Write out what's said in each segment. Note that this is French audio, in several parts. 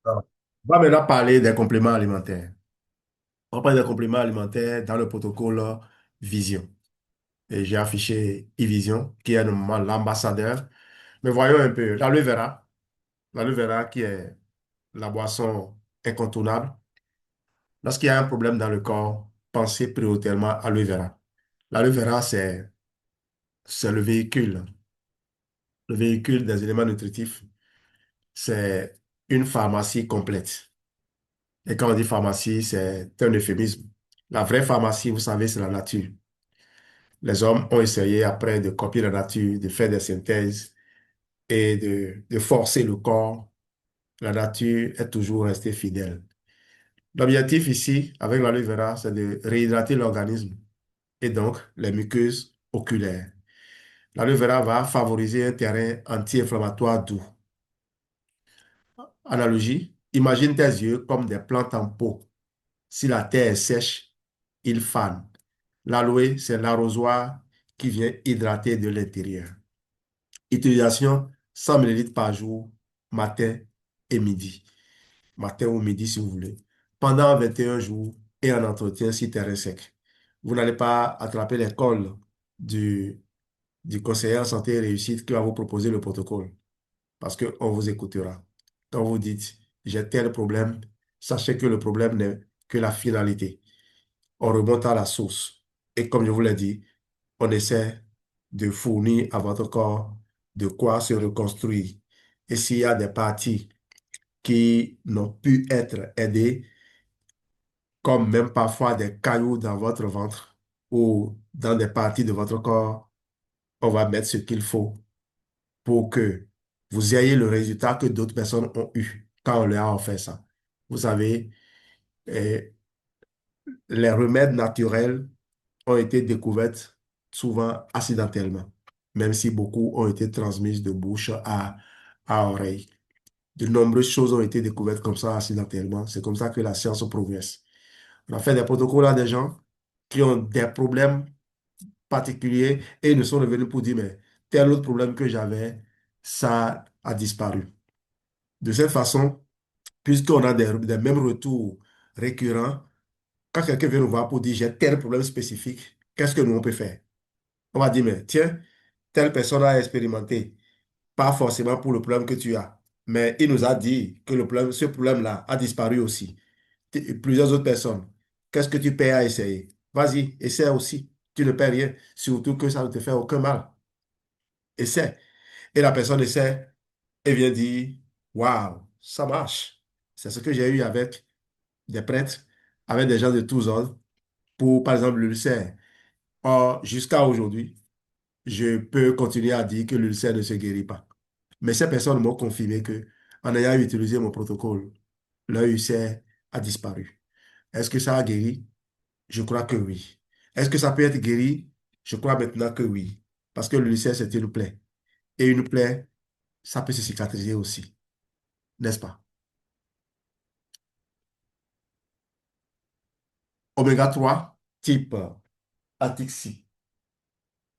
Ah. On va maintenant parler des compléments alimentaires. On parle des compléments alimentaires dans le protocole Vision. Et j'ai affiché eVision, qui est normalement l'ambassadeur. Mais voyons un peu. L'aloe vera qui est la boisson incontournable. Lorsqu'il y a un problème dans le corps, pensez prioritairement à aloe vera. L'aloe vera, c'est le véhicule des éléments nutritifs. C'est une pharmacie complète. Et quand on dit pharmacie, c'est un euphémisme. La vraie pharmacie, vous savez, c'est la nature. Les hommes ont essayé après de copier la nature, de faire des synthèses et de forcer le corps. La nature est toujours restée fidèle. L'objectif ici, avec l'aloe vera, c'est de réhydrater l'organisme et donc les muqueuses oculaires. L'aloe vera va favoriser un terrain anti-inflammatoire doux. Analogie, imagine tes yeux comme des plantes en pot. Si la terre est sèche, ils fanent. L'aloe, c'est l'arrosoir qui vient hydrater de l'intérieur. Utilisation 100 ml par jour, matin et midi. Matin ou midi si vous voulez. Pendant 21 jours et en entretien si terrain sec. Vous n'allez pas attraper les cols du, du conseiller en santé et réussite qui va vous proposer le protocole parce qu'on vous écoutera. Quand vous dites, j'ai tel problème, sachez que le problème n'est que la finalité. On remonte à la source. Et comme je vous l'ai dit, on essaie de fournir à votre corps de quoi se reconstruire. Et s'il y a des parties qui n'ont pu être aidées, comme même parfois des cailloux dans votre ventre ou dans des parties de votre corps, on va mettre ce qu'il faut pour que vous ayez le résultat que d'autres personnes ont eu quand on leur a offert ça. Vous savez, eh, les remèdes naturels ont été découvertes souvent accidentellement, même si beaucoup ont été transmises de bouche à oreille. De nombreuses choses ont été découvertes comme ça accidentellement. C'est comme ça que la science progresse. On a fait des protocoles à des gens qui ont des problèmes particuliers et ils nous sont revenus pour dire, mais tel autre problème que j'avais, ça a disparu. De cette façon, puisqu'on a des mêmes retours récurrents, quand quelqu'un vient nous voir pour dire, j'ai tel problème spécifique, qu'est-ce que nous on peut faire? On va dire, mais tiens, telle personne a expérimenté, pas forcément pour le problème que tu as, mais il nous a dit que ce problème-là a disparu aussi. Plusieurs autres personnes, qu'est-ce que tu paies à essayer? Vas-y, essaie aussi. Tu ne paies rien, surtout que ça ne te fait aucun mal. Essaie. Et la personne essaie et vient dire, waouh, ça marche. C'est ce que j'ai eu avec des prêtres, avec des gens de tous ordres, pour, par exemple, l'ulcère. Or, jusqu'à aujourd'hui, je peux continuer à dire que l'ulcère ne se guérit pas. Mais ces personnes m'ont confirmé que, en ayant utilisé mon protocole, leur ulcère a disparu. Est-ce que ça a guéri? Je crois que oui. Est-ce que ça peut être guéri? Je crois maintenant que oui. Parce que l'ulcère, c'est une plaie. Et une plaie, ça peut se cicatriser aussi, n'est-ce pas? Oméga 3 type Atixi.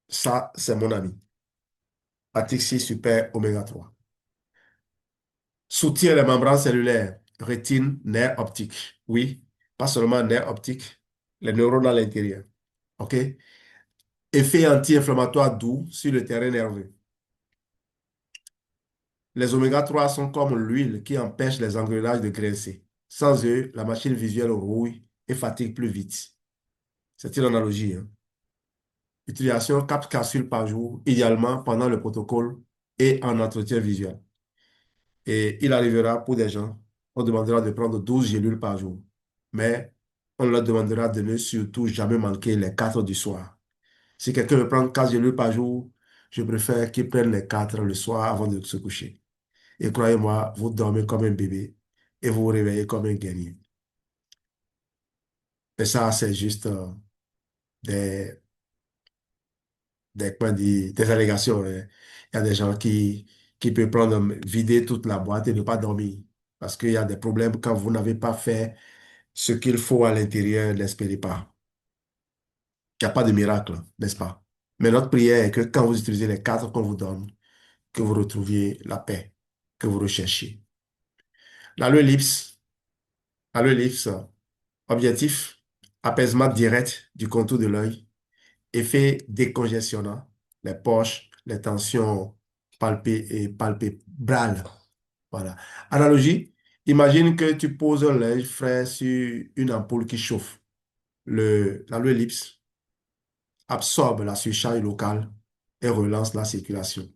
Ça, c'est mon ami. Atixi Super Oméga 3. Soutient les membranes cellulaires, rétine, nerfs optiques. Oui, pas seulement nerfs optiques, les neurones à l'intérieur. OK? Effet anti-inflammatoire doux sur le terrain nerveux. Les oméga 3 sont comme l'huile qui empêche les engrenages de graisser. Sans eux, la machine visuelle rouille et fatigue plus vite. C'est une analogie, hein. Utilisation 4 capsules par jour, idéalement pendant le protocole et en entretien visuel. Et il arrivera pour des gens, on demandera de prendre 12 gélules par jour. Mais on leur demandera de ne surtout jamais manquer les 4 du soir. Si quelqu'un veut prendre 4 gélules par jour, je préfère qu'il prenne les 4 le soir avant de se coucher. Et croyez-moi, vous dormez comme un bébé et vous vous réveillez comme un guerrier. Et ça, c'est juste des, comment dire, des allégations, hein. Il y a des gens qui peuvent prendre, vider toute la boîte et ne pas dormir. Parce qu'il y a des problèmes quand vous n'avez pas fait ce qu'il faut à l'intérieur, n'espérez pas. Il n'y a pas de miracle, n'est-ce pas? Mais notre prière est que quand vous utilisez les 4 qu'on vous donne, que vous retrouviez la paix que vous recherchiez. L'aloe lips, aloe lips, objectif, apaisement direct du contour de l'œil, effet décongestionnant, les poches, les tensions palpébrales. Voilà. Analogie, imagine que tu poses un linge frais sur une ampoule qui chauffe. L'aloe lips absorbe la surcharge locale et relance la circulation.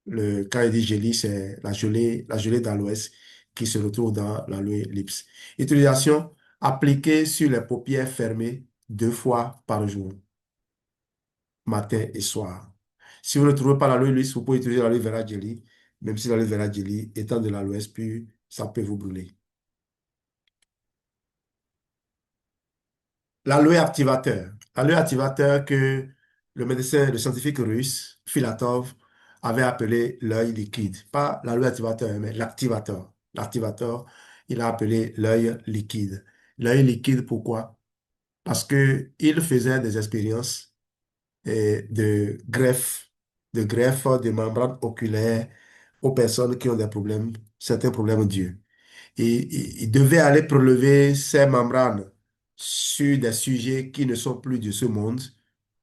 Quand il dit gelée, c'est la gelée d'aloès qui se retrouve dans l'aloe lips. Utilisation, appliquée sur les paupières fermées 2 fois par jour, matin et soir. Si vous ne trouvez pas l'aloe lips, vous pouvez utiliser l'aloe vera jelly, même si l'aloe vera jelly étant de l'aloès pur, ça peut vous brûler. L'aloe activateur. L'aloe activateur que le scientifique russe, Filatov, avait appelé l'œil liquide. Pas l'aloe activateur, mais l'activateur. L'activateur, il a appelé l'œil liquide. L'œil liquide, pourquoi? Parce que il faisait des expériences de greffe de membranes oculaires aux personnes qui ont des problèmes, certains problèmes d'yeux. Il devait aller prélever ces membranes sur des sujets qui ne sont plus de ce monde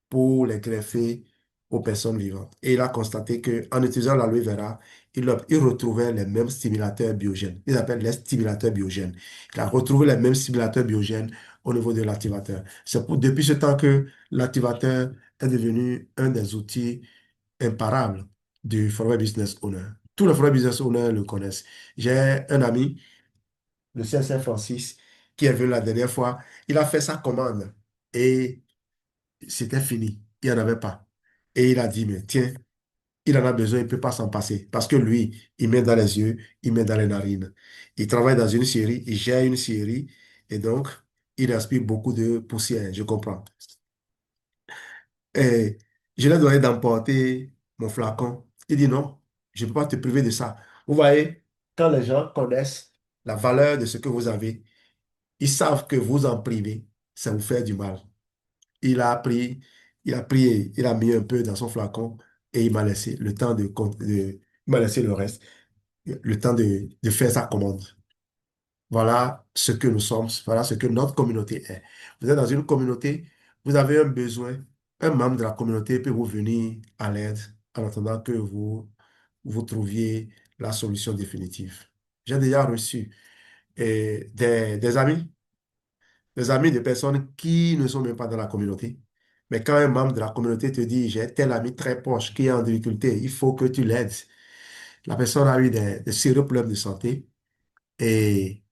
pour les greffer aux personnes vivantes. Et il a constaté qu'en utilisant l'aloe vera, il retrouvait les mêmes stimulateurs biogènes. Ils appellent les stimulateurs biogènes. Il a retrouvé les mêmes stimulateurs biogènes au niveau de l'activateur. Depuis ce temps que l'activateur est devenu un des outils imparables du Forever Business Owner. Tous les Forever Business Owners le connaissent. J'ai un ami, le CSR Francis, qui est venu la dernière fois. Il a fait sa commande et c'était fini. Il n'y en avait pas. Et il a dit, mais tiens, il en a besoin, il ne peut pas s'en passer. Parce que lui, il met dans les yeux, il met dans les narines. Il travaille dans une série, il gère une série, et donc, il inspire beaucoup de poussière, je comprends. Et je lui ai donné d'emporter mon flacon. Il dit non, je ne peux pas te priver de ça. Vous voyez, quand les gens connaissent la valeur de ce que vous avez, ils savent que vous en privez, ça vous fait du mal. Il a pris, il a mis un peu dans son flacon et il m'a laissé le temps il m'a laissé le reste, le temps de faire sa commande. Voilà ce que nous sommes, voilà ce que notre communauté est. Vous êtes dans une communauté, vous avez un besoin, un membre de la communauté peut vous venir à l'aide en attendant que vous trouviez la solution définitive. J'ai déjà reçu des amis de personnes qui ne sont même pas dans la communauté. Mais quand un membre de la communauté te dit, j'ai tel ami très proche qui est en difficulté, il faut que tu l'aides. La personne a eu des sérieux problèmes de santé et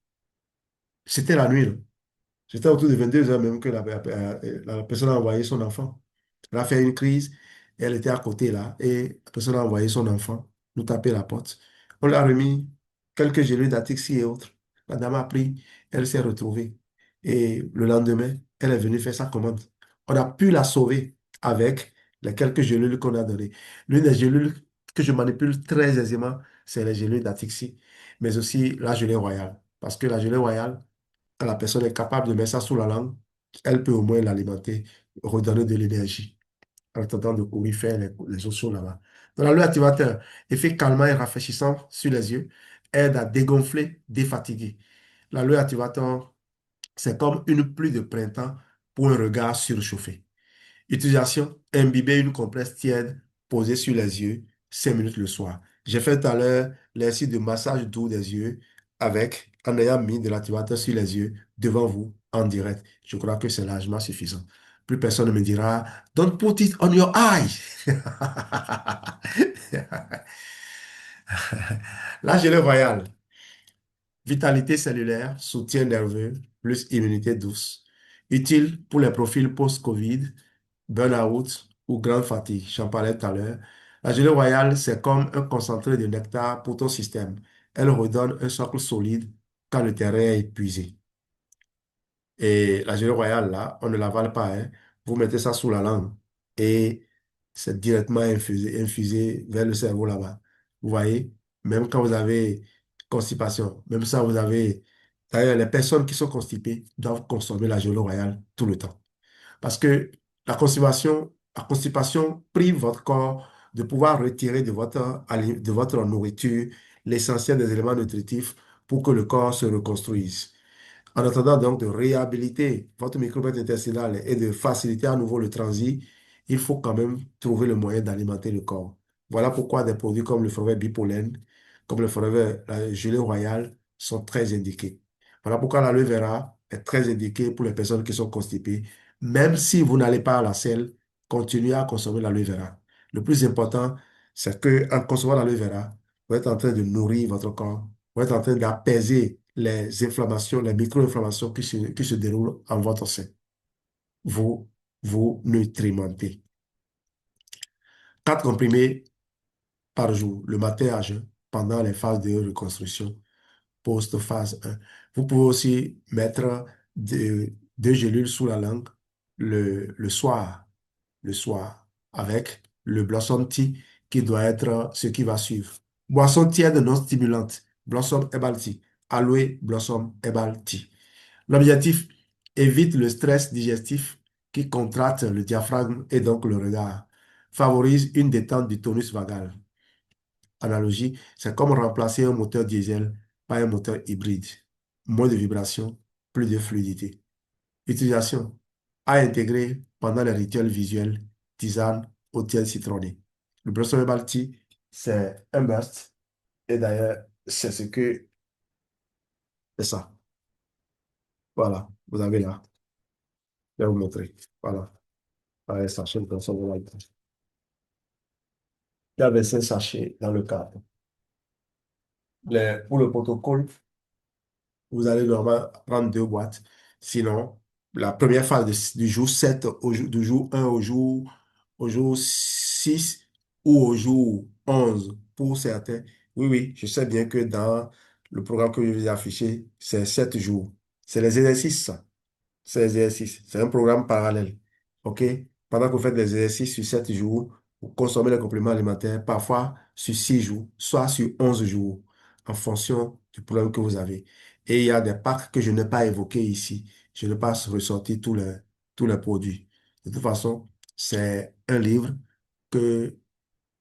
c'était la nuit, là. C'était autour de 22 heures même que la personne a envoyé son enfant. Elle a fait une crise, elle était à côté là, et la personne a envoyé son enfant nous taper la porte. On lui a remis quelques gélules d'Atixi et autres. La dame a pris, elle s'est retrouvée. Et le lendemain, elle est venue faire sa commande. On a pu la sauver avec les quelques gélules qu'on a données. L'une des gélules que je manipule très aisément, c'est les gélules d'Atixi, mais aussi la gelée royale. Parce que la gelée royale, quand la personne est capable de mettre ça sous la langue, elle peut au moins l'alimenter, redonner de l'énergie en attendant de courir faire les autres choses là-bas. Donc, l'aloe activateur, effet calmant et rafraîchissant sur les yeux, aide à dégonfler, défatiguer. L'aloe activateur, c'est comme une pluie de printemps pour un regard surchauffé. Utilisation, imbiber une compresse tiède posée sur les yeux 5 minutes le soir. J'ai fait tout à l'heure l'exercice de massage doux des yeux en ayant mis de l'activateur sur les yeux devant vous en direct. Je crois que c'est largement suffisant. Plus personne ne me dira, don't put it on your eye. La gelée royale. Vitalité cellulaire, soutien nerveux, plus immunité douce. Utile pour les profils post-Covid, burn-out ou grande fatigue. J'en parlais tout à l'heure. La gelée royale, c'est comme un concentré de nectar pour ton système. Elle redonne un socle solide quand le terrain est épuisé. Et la gelée royale, là, on ne l'avale pas, hein. Vous mettez ça sous la langue et c'est directement infusé vers le cerveau là-bas. Vous voyez, même quand vous avez constipation, même ça, vous avez... D'ailleurs, les personnes qui sont constipées doivent consommer la gelée royale tout le temps. Parce que la constipation prive votre corps de pouvoir retirer de votre nourriture l'essentiel des éléments nutritifs pour que le corps se reconstruise. En attendant donc de réhabiliter votre microbiote intestinal et de faciliter à nouveau le transit, il faut quand même trouver le moyen d'alimenter le corps. Voilà pourquoi des produits comme le forfait bipolène, comme le forfait la gelée royale sont très indiqués. Voilà pourquoi l'aloe vera est très indiqué pour les personnes qui sont constipées. Même si vous n'allez pas à la selle, continuez à consommer l'aloe vera. Le plus important, c'est que en consommant l'aloe vera, vous êtes en train de nourrir votre corps, vous êtes en train d'apaiser les inflammations, les micro-inflammations qui se déroulent en votre sein. Vous vous nutrimentez. 4 comprimés par jour, le matin à jeun, pendant les phases de reconstruction, post-phase 1. Vous pouvez aussi mettre deux gélules sous la langue le soir, avec le Blossom Tea qui doit être ce qui va suivre. Boisson tiède non stimulante, Blossom Herbal Tea, Aloe Blossom Herbal Tea. L'objectif, évite le stress digestif qui contracte le diaphragme et donc le regard. Favorise une détente du tonus vagal. Analogie, c'est comme remplacer un moteur diesel par un moteur hybride. Moins de vibrations, plus de fluidité. Utilisation. À intégrer pendant les rituels visuels, tisane, hôtel citronné. Le Blossom Herbal Tea, c'est un must. Et d'ailleurs, c'est ce que c'est ça. Voilà, vous avez là. Je vais vous montrer. Voilà. Ouais, sachet de consommation. Il y avait 5 sachets dans le cadre. Pour le protocole, vous allez normalement prendre 2 boîtes. Sinon, la première phase du jour 7 du jour 1 au jour 6 ou au jour 11 pour certains. Oui, oui, je sais bien que dans le programme que je vous ai affiché, c'est 7 jours. C'est les exercices, ça. C'est exercices. C'est un programme parallèle. OK? Pendant que vous faites des exercices sur 7 jours, vous consommez les compléments alimentaires, parfois sur 6 jours, soit sur 11 jours, en fonction du problème que vous avez. Et il y a des packs que je n'ai pas évoqués ici. Je n'ai pas ressorti tous les produits. De toute façon, c'est un livre que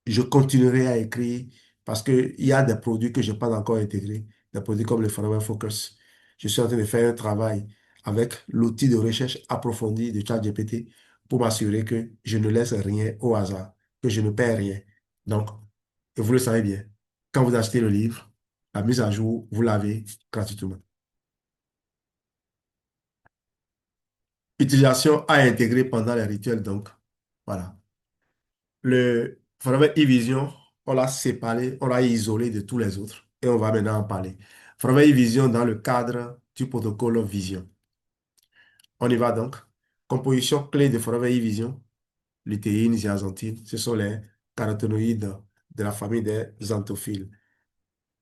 je continuerai à écrire parce qu'il y a des produits que je n'ai pas encore intégrés, des produits comme le Forever Focus. Je suis en train de faire un travail avec l'outil de recherche approfondie de ChatGPT pour m'assurer que je ne laisse rien au hasard, que je ne perds rien. Donc, et vous le savez bien, quand vous achetez le livre, la mise à jour, vous l'avez gratuitement. Utilisation à intégrer pendant les rituels, donc, voilà. Le Forever e-Vision, on l'a séparé, on l'a isolé de tous les autres et on va maintenant en parler. Forever e-Vision dans le cadre du protocole Vision. On y va donc. Composition clé de Forever e-Vision, lutéine, zeaxanthine, ce sont les caroténoïdes de la famille des xanthophiles.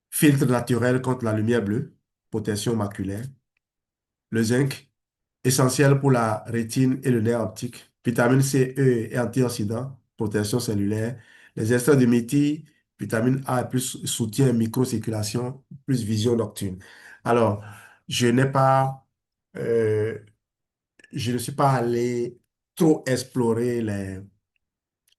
Filtre naturel contre la lumière bleue, protection maculaire. Le zinc, essentiel pour la rétine et le nerf optique. Vitamine C, E et antioxydants, protection cellulaire. Les extraits de méthyle, vitamine A plus soutien microcirculation, plus vision nocturne. Alors, je n'ai pas, euh, je ne suis pas allé trop explorer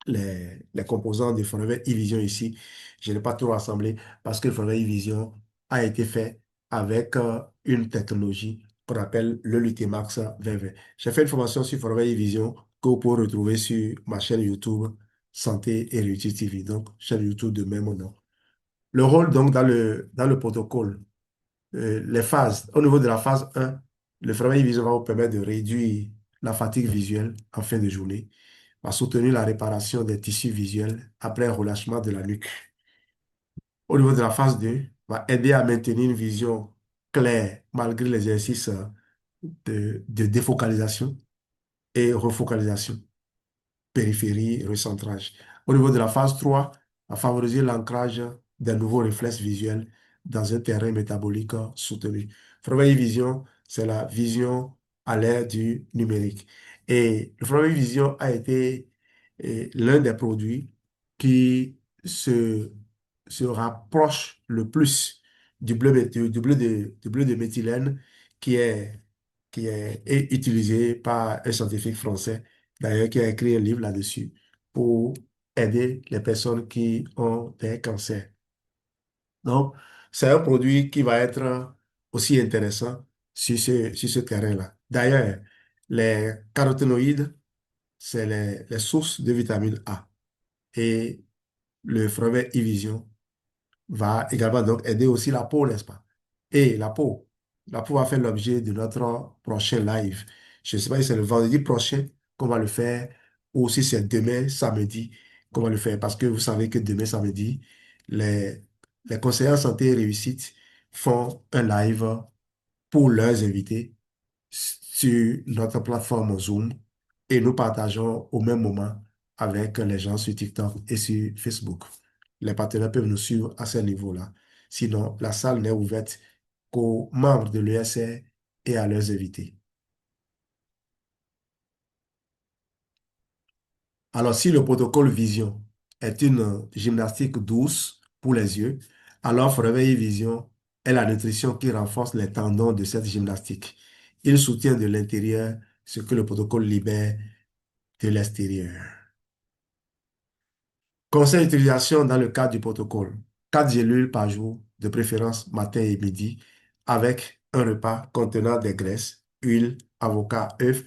les composants de Forever e-Vision ici. Je n'ai pas tout rassemblé parce que le Forever e-Vision a été fait avec une technologie qu'on appelle le Lutemax VV. J'ai fait une formation sur Forever e-Vision que vous pouvez retrouver sur ma chaîne YouTube Santé et Réussite TV, donc chaîne YouTube de même nom. Le rôle donc dans le protocole, les phases. Au niveau de la phase 1, le Forever e-Vision va vous permettre de réduire la fatigue visuelle en fin de journée, va soutenir la réparation des tissus visuels après un relâchement de la nuque. Au niveau de la phase 2, va aider à maintenir une vision claire malgré l'exercice de défocalisation et refocalisation, périphérie, recentrage. Au niveau de la phase 3, va favoriser l'ancrage des nouveaux réflexes visuels dans un terrain métabolique soutenu. Forever Vision, c'est la vision à l'ère du numérique. Et le Forever Vision a été l'un des produits qui se, se rapproche le plus du bleu de méthylène qui est, est utilisé par un scientifique français, d'ailleurs, qui a écrit un livre là-dessus pour aider les personnes qui ont des cancers. Donc, C'est un produit qui va être aussi intéressant sur ce terrain-là. D'ailleurs, les caroténoïdes, c'est les sources de vitamine A. Et le brevet e-vision va également donc aider aussi la peau, n'est-ce pas? Et la peau va faire l'objet de notre prochain live. Je ne sais pas si c'est le vendredi prochain qu'on va le faire ou si c'est demain, samedi, qu'on va le faire. Parce que vous savez que demain, samedi, les, les conseillers en santé et réussite font un live pour leurs invités sur notre plateforme Zoom et nous partageons au même moment avec les gens sur TikTok et sur Facebook. Les partenaires peuvent nous suivre à ce niveau-là. Sinon, la salle n'est ouverte qu'aux membres de l'ESR et à leurs invités. Alors, si le protocole Vision est une gymnastique douce pour les yeux, alors Forever Vision est la nutrition qui renforce les tendons de cette gymnastique. Il soutient de l'intérieur ce que le protocole libère de l'extérieur. Conseil d'utilisation dans le cadre du protocole. 4 gélules par jour, de préférence matin et midi, avec un repas contenant des graisses, huile, avocat, œufs.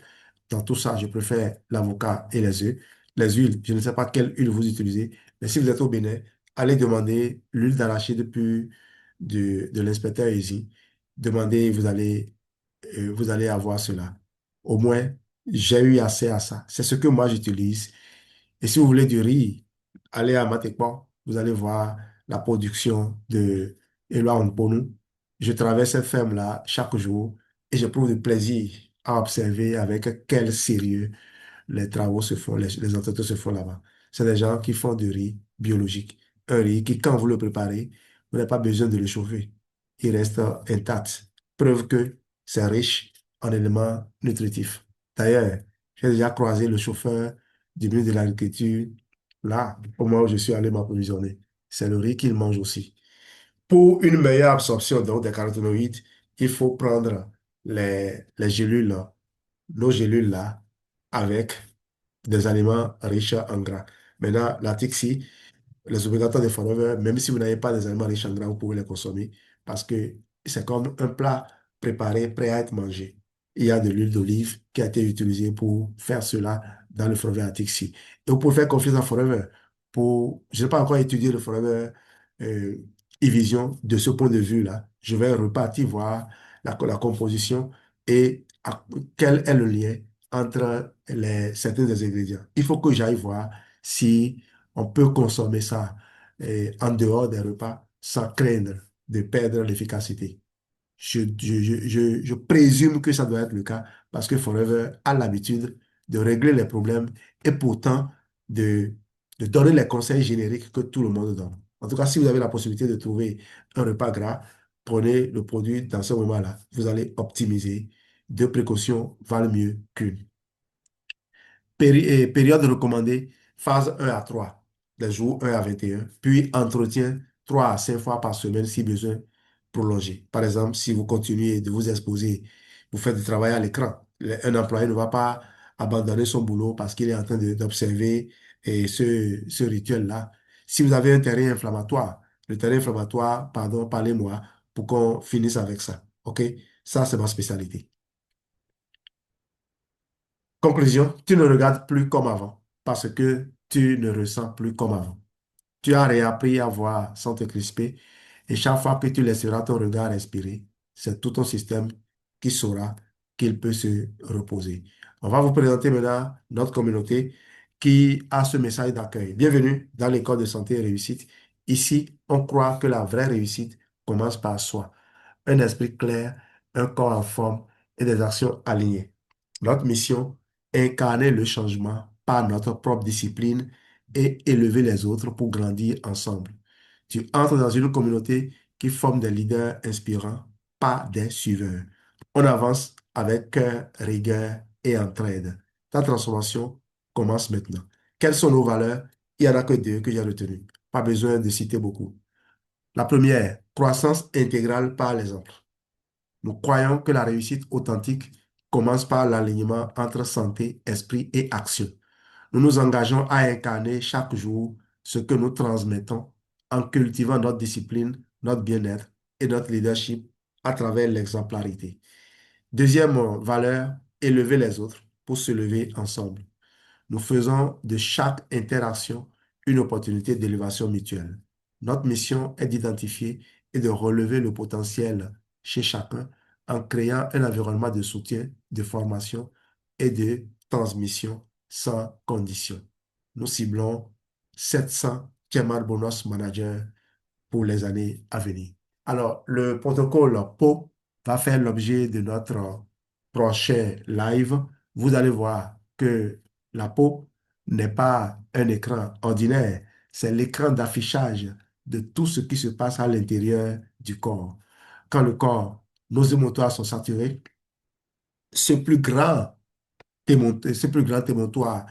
Dans tout ça, je préfère l'avocat et les œufs. Les huiles, je ne sais pas quelle huile vous utilisez, mais si vous êtes au Bénin, allez demander l'huile d'arachide pure de l'inspecteur ici. Demandez, vous allez avoir cela. Au moins, j'ai eu assez à ça. C'est ce que moi j'utilise. Et si vous voulez du riz, allez à Matekpo, vous allez voir la production de Eloi Nkponu. Je traverse cette ferme-là chaque jour et j'éprouve du plaisir à observer avec quel sérieux les travaux se font, les entretiens se font là-bas. C'est des gens qui font du riz biologique. Un riz qui, quand vous le préparez, vous n'avez pas besoin de le chauffer. Il reste intact. Preuve que c'est riche en éléments nutritifs. D'ailleurs, j'ai déjà croisé le chauffeur du milieu de l'agriculture là, au moment où je suis allé m'approvisionner. C'est le riz qu'il mange aussi. Pour une meilleure absorption donc, des caroténoïdes, il faut prendre les gélules, nos gélules là, avec des aliments riches en gras. Maintenant, la TICSI, les obligateurs de Forever, même si vous n'avez pas des aliments riches en gras, vous pouvez les consommer parce que c'est comme un plat préparé, prêt à être mangé. Il y a de l'huile d'olive qui a été utilisée pour faire cela dans le Forever Atixi. Et vous pouvez faire confiance à Forever pour, je n'ai pas encore étudié le Forever euh, e-vision de ce point de vue-là. Je vais repartir voir la composition et quel est le lien entre certains des ingrédients. Il faut que j'aille voir si on peut consommer ça en dehors des repas sans craindre de perdre l'efficacité. Je présume que ça doit être le cas parce que Forever a l'habitude de régler les problèmes et pourtant de, de donner les conseils génériques que tout le monde donne. En tout cas, si vous avez la possibilité de trouver un repas gras, prenez le produit dans ce moment-là. Vous allez optimiser. Deux précautions valent mieux qu'une. Période recommandée, phase 1 à 3, les jours 1 à 21. Puis entretien 3 à 5 fois par semaine si besoin prolongé. Par exemple, si vous continuez de vous exposer, vous faites du travail à l'écran. Un employé ne va pas abandonner son boulot parce qu'il est en train d'observer ce rituel-là. Si vous avez un terrain inflammatoire, le terrain inflammatoire, pardon, parlez-moi pour qu'on finisse avec ça. OK? Ça, c'est ma spécialité. Conclusion, tu ne regardes plus comme avant parce que tu ne ressens plus comme avant. Tu as réappris à voir sans te crisper et chaque fois que tu laisseras ton regard respirer, c'est tout ton système qui saura qu'il peut se reposer. On va vous présenter maintenant notre communauté qui a ce message d'accueil. Bienvenue dans l'école de santé et réussite. Ici, on croit que la vraie réussite commence par soi. Un esprit clair, un corps en forme et des actions alignées. Notre mission, incarner le changement par notre propre discipline et élever les autres pour grandir ensemble. Tu entres dans une communauté qui forme des leaders inspirants, pas des suiveurs. On avance avec cœur, rigueur et entraide. Ta transformation commence maintenant. Quelles sont nos valeurs? Il n'y en a que deux que j'ai retenues. Pas besoin de citer beaucoup. La première, croissance intégrale par l'exemple. Nous croyons que la réussite authentique commence par l'alignement entre santé, esprit et action. Nous nous engageons à incarner chaque jour ce que nous transmettons en cultivant notre discipline, notre bien-être et notre leadership à travers l'exemplarité. Deuxième valeur, élever les autres pour se lever ensemble. Nous faisons de chaque interaction une opportunité d'élévation mutuelle. Notre mission est d'identifier et de relever le potentiel chez chacun en créant un environnement de soutien, de formation et de transmission sans condition. Nous ciblons 700 Kemal Bonus Managers pour les années à venir. Alors, le protocole PO va faire l'objet de notre prochain live. Vous allez voir que la peau n'est pas un écran ordinaire, c'est l'écran d'affichage de tout ce qui se passe à l'intérieur du corps. Quand le corps, nos émotions sont saturés, ce plus grand ce plus grand émonctoire,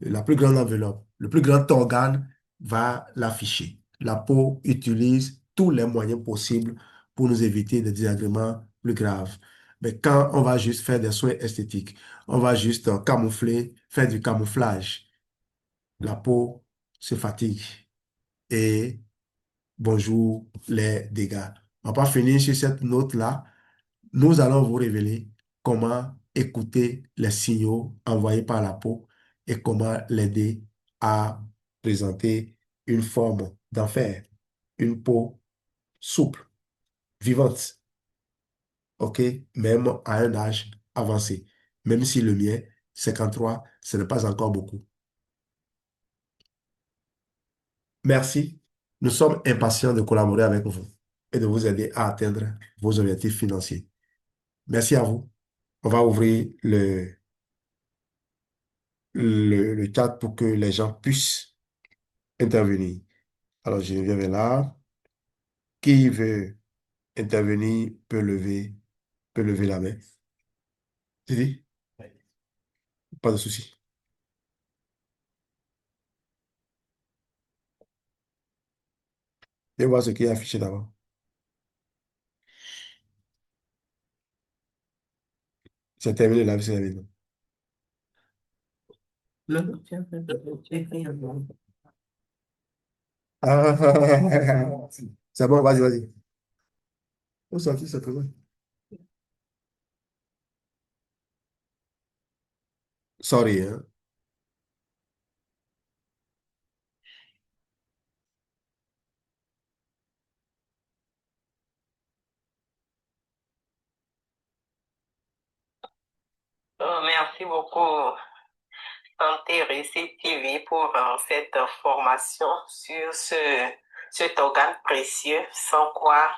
la plus grande enveloppe, le plus grand organe va l'afficher. La peau utilise tous les moyens possibles pour nous éviter des désagréments plus graves. Mais quand on va juste faire des soins esthétiques, on va juste camoufler, faire du camouflage, la peau se fatigue et bonjour les dégâts. On va pas finir sur cette note-là. Nous allons vous révéler comment écouter les signaux envoyés par la peau et comment l'aider à présenter une forme d'enfer, une peau souple, vivante, OK, même à un âge avancé. Même si le mien, 53, ce n'est pas encore beaucoup. Merci. Nous sommes impatients de collaborer avec vous et de vous aider à atteindre vos objectifs financiers. Merci à vous. On va ouvrir le chat pour que les gens puissent intervenir. Alors, Geneviève est là. Qui veut intervenir peut lever la main. Sidi, pas de souci. Je vais voir ce qui est affiché d'abord. C'est terminé la vie, c'est terminé. Ah, c'est bon, vas-y, vas-y. Où sont-ils, c'est très bon. Sorry, hein. Merci beaucoup, Santé Récit TV, pour cette formation sur cet organe précieux, sans quoi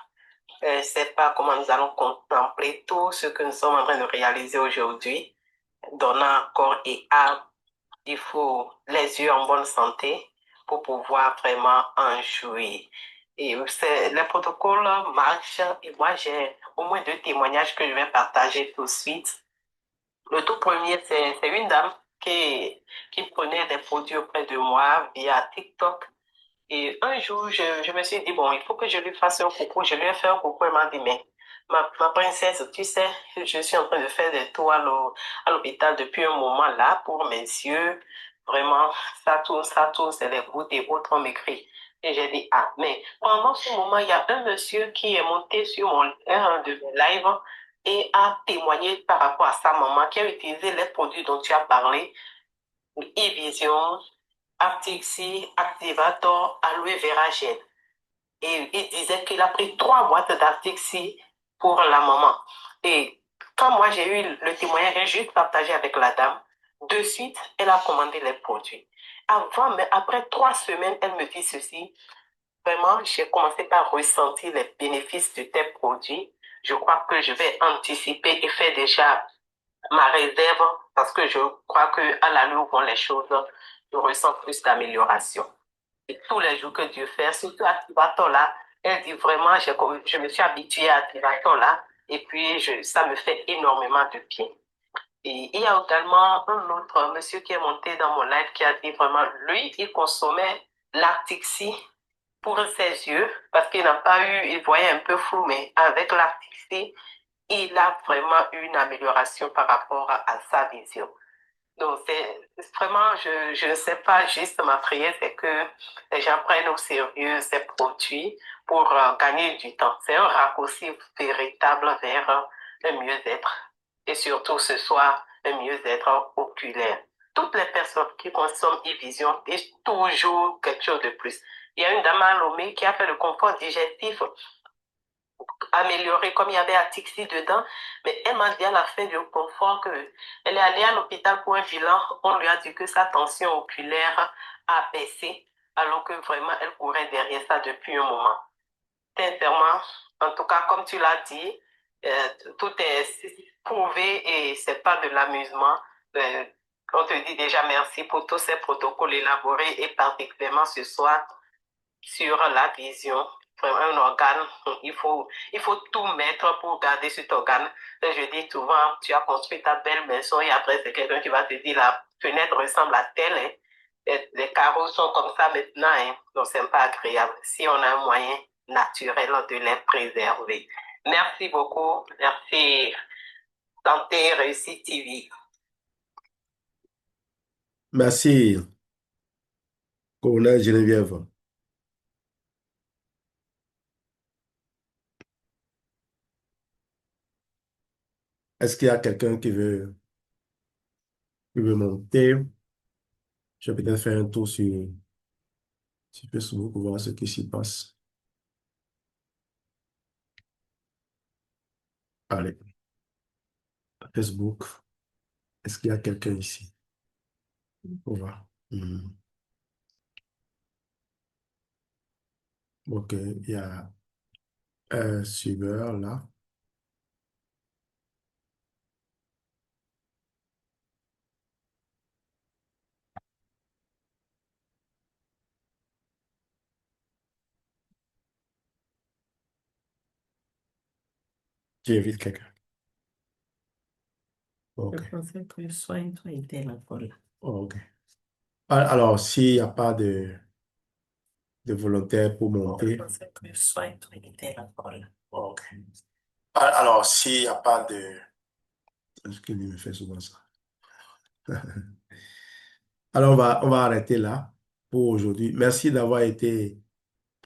je ne sais pas comment nous allons contempler tout ce que nous sommes en train de réaliser aujourd'hui, donnant corps et âme. Il faut les yeux en bonne santé pour pouvoir vraiment en jouir. Et les protocoles marchent et moi j'ai au moins deux témoignages que je vais partager tout de suite. Le tout premier, c'est une dame qui prenait des produits auprès de moi via TikTok. Et un jour, je me suis dit, bon, il faut que je lui fasse un coucou. Je lui ai fait un coucou. Elle m'a dit, mais ma princesse, tu sais, je suis en train de faire des tours à l'hôpital depuis un moment là pour mes yeux. Vraiment, ça tourne, c'est les gouttes et autres, on m'écrit. Et j'ai dit, ah, mais pendant ce moment, il y a un monsieur qui est monté sur un de mes lives et a témoigné par rapport à sa maman qui a utilisé les produits dont tu as parlé, e-vision, Aptixi, Activator, Aloe Vera Gel. Et il disait qu'il a pris 3 boîtes d'Aptixi pour la maman. Et quand moi j'ai eu le témoignage, j'ai juste partagé avec la dame. De suite, elle a commandé les produits. Mais après 3 semaines, elle me dit ceci. Vraiment, j'ai commencé par ressentir les bénéfices de tes produits. Je crois que je vais anticiper et faire déjà ma réserve parce que je crois que à la où vont les choses, je ressens plus d'amélioration. Et tous les jours que Dieu fait, surtout Activator là, elle dit vraiment, je me suis habituée à Activator là, et puis ça me fait énormément de bien. Et il y a également un autre monsieur qui est monté dans mon live qui a dit vraiment, lui, il consommait l'Artixi pour ses yeux parce qu'il n'a pas eu, il voyait un peu flou, mais avec l'Artixi, il a vraiment eu une amélioration par rapport à sa vision. Donc, c'est vraiment, je ne sais pas, juste ma prière, c'est que les gens prennent au sérieux ces produits pour gagner du temps. C'est un raccourci véritable vers le mieux-être. Et surtout, ce soit le mieux-être oculaire. Toutes les personnes qui consomment e-vision disent toujours quelque chose de plus. Il y a une dame à Lomé qui a fait le confort digestif amélioré comme il y avait Atixi dedans, mais elle m'a dit à la fin du confort que elle est allée à l'hôpital pour un bilan. On lui a dit que sa tension oculaire a baissé, alors que vraiment elle courait derrière ça depuis un moment. Sincèrement, en tout cas, comme tu l'as dit, tout est prouvé et c'est pas de l'amusement. Euh, on te dit déjà merci pour tous ces protocoles élaborés et particulièrement ce soir sur la vision. Vraiment, un organe, il faut tout mettre pour garder cet organe. Je dis souvent, tu as construit ta belle maison et après, c'est quelqu'un qui va te dire, la fenêtre ressemble à telle, hein. Les carreaux sont comme ça maintenant, hein. Donc, c'est pas agréable. Si on a un moyen naturel de les préserver. Merci beaucoup. Merci. Santé, réussite TV. Merci, colonel Geneviève. Est-ce qu'il y a quelqu'un qui veut monter? Je vais peut-être faire un tour sur Facebook pour voir ce qui s'y passe. Allez, Facebook. Est-ce qu'il y a quelqu'un ici? On va. Ok, il y a un suiveur là. J'invite quelqu'un. Je Ok. pensais que soit toi était là pour là. Ok. Alors, s'il n'y a pas de volontaire pour monter. Je pensais que soit toi était là pour là. Ok. Alors, s'il n'y a pas de... Est-ce qu'il me fait souvent ça? Alors, on va arrêter là pour aujourd'hui. Merci d'avoir été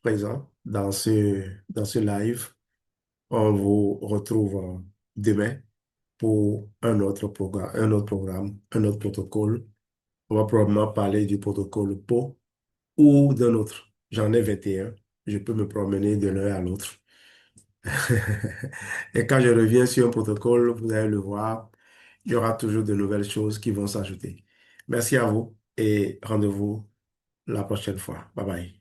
présent dans ce live. On vous retrouve demain pour un autre protocole. On va probablement parler du protocole PO ou d'un autre. J'en ai 21. Je peux me promener de l'un à l'autre. Et quand je reviens sur un protocole, vous allez le voir, il y aura toujours de nouvelles choses qui vont s'ajouter. Merci à vous et rendez-vous la prochaine fois. Bye bye.